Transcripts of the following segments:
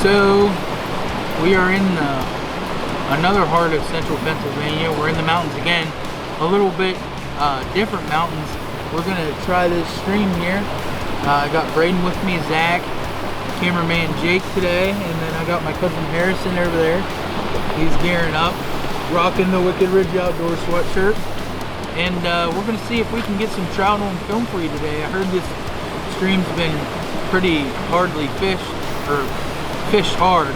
So we are in another heart of central Pennsylvania. We're in the mountains again, a little bit different mountains. We're gonna try this stream here. I got Braden with me, Zach, cameraman Jake today, and then I got my cousin Harrison over there. He's gearing up, rocking the Wicked Ridge Outdoor sweatshirt. And we're gonna see if we can get some trout on film for you today. I heard this stream's been pretty hardly fished, or fished hard.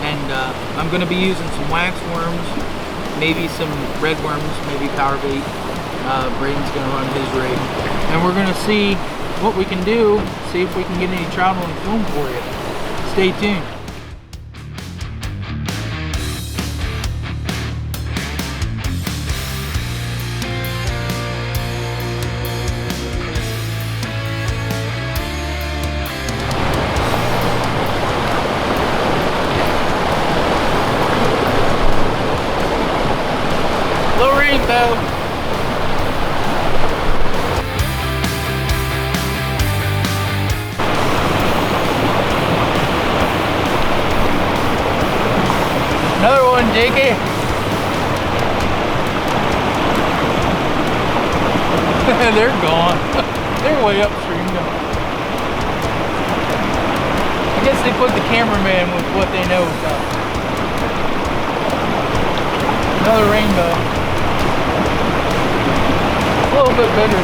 And I'm gonna be using some wax worms, maybe some red worms, maybe power bait. Braden's gonna run his rig. And we're gonna see what we can do, see if we can get any trout on film for you. Stay tuned. Little rainbow. Another one, Jakey. They're gone. They're way upstream now. I guess they put the cameraman with what they know is up. Another rainbow. A little bit bigger.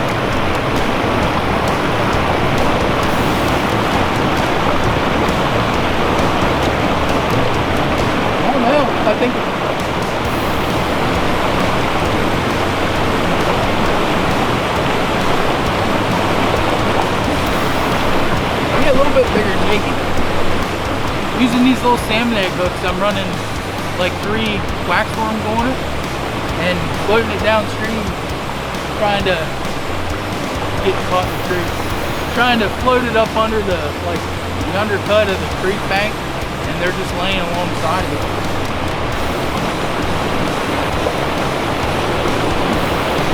I think maybe a little bit bigger, Jakey. Using these little salmon egg hooks, I'm running like 3 wax worms on it and floating it downstream, trying to get caught in the creek. Trying to float it up under the undercut of the creek bank, and they're just laying alongside of it.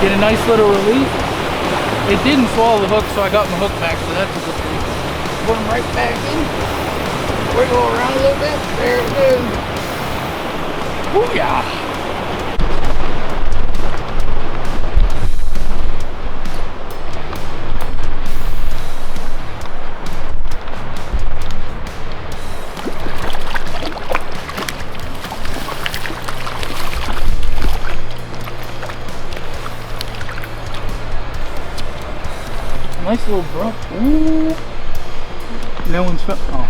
Get a nice little release. It didn't swallow the hook, so I got my hook back, so that's a good thing. Put them right back in. Wiggle around a little bit. There it is. Booyah! Nice little brook. Ooh. No one's found. Oh.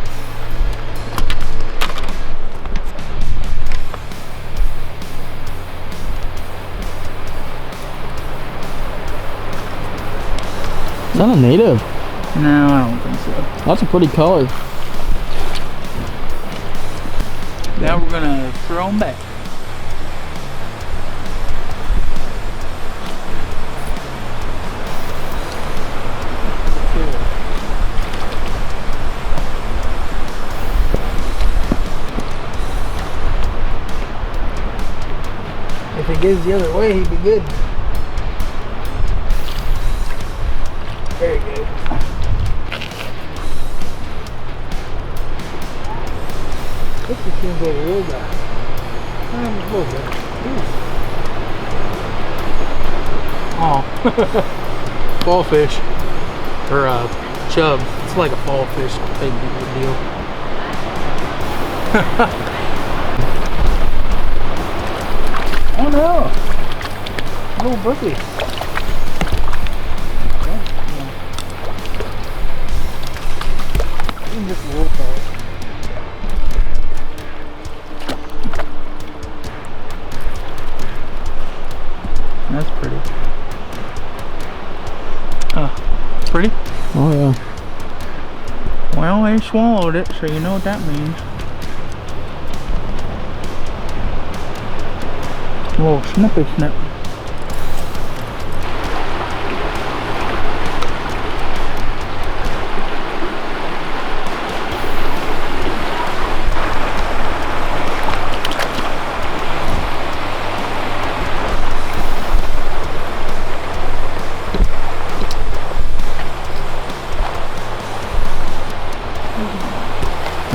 Is that a native? No, I don't think so. That's a pretty color. Now we're gonna throw them back. If it goes the other way, he'd be good. Very good. This just seems like a real guy. A little bit. Oh. Fall fish. Or chub. It's like a fall fish type of deal. Oh no! A little brookie. Even just a little color. That's pretty. Pretty? Oh yeah. Well, they swallowed it, so you know what that means. A little snippy snip.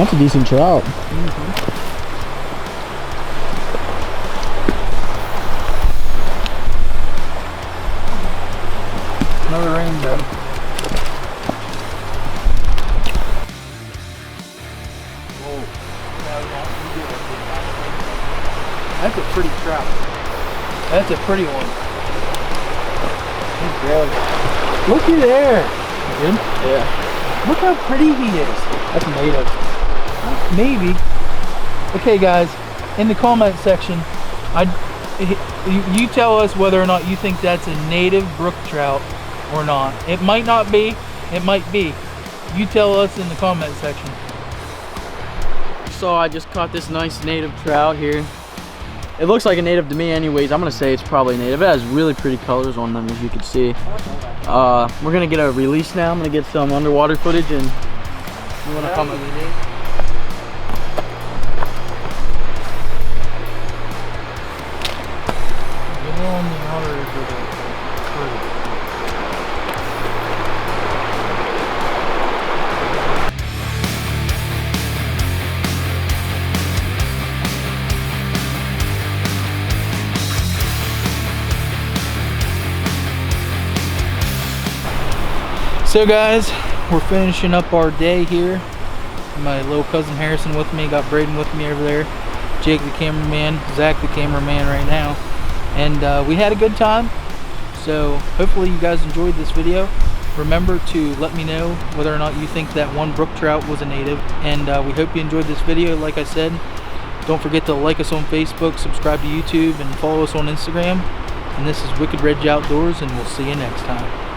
That's a decent trout. Another rainbow. That's a pretty trout. That's a pretty one. He's really. Looky there. Good? Yeah. Look how pretty he is. That's native. Maybe. Okay, guys, in the comment section, you tell us whether or not you think that's a native brook trout or not. It might not be. It might be. You tell us in the comment section. So I just caught this nice native trout here. It looks like a native to me anyways. I'm gonna say it's probably native. It has really pretty colors on them, as you can see. We're gonna get a release now. I'm gonna get some underwater footage, and you wanna come with me? So guys, we're finishing up our day here. My little cousin Harrison with me, got Braden with me over there, Jake the cameraman, Zach the cameraman right now, and we had a good time. So hopefully you guys enjoyed this video. Remember to let me know whether or not you think that one brook trout was a native, and we hope you enjoyed this video. Like I said, don't forget to like us on Facebook, subscribe to YouTube, and follow us on Instagram. And this is Wicked Red Outdoors, and we'll see you next time.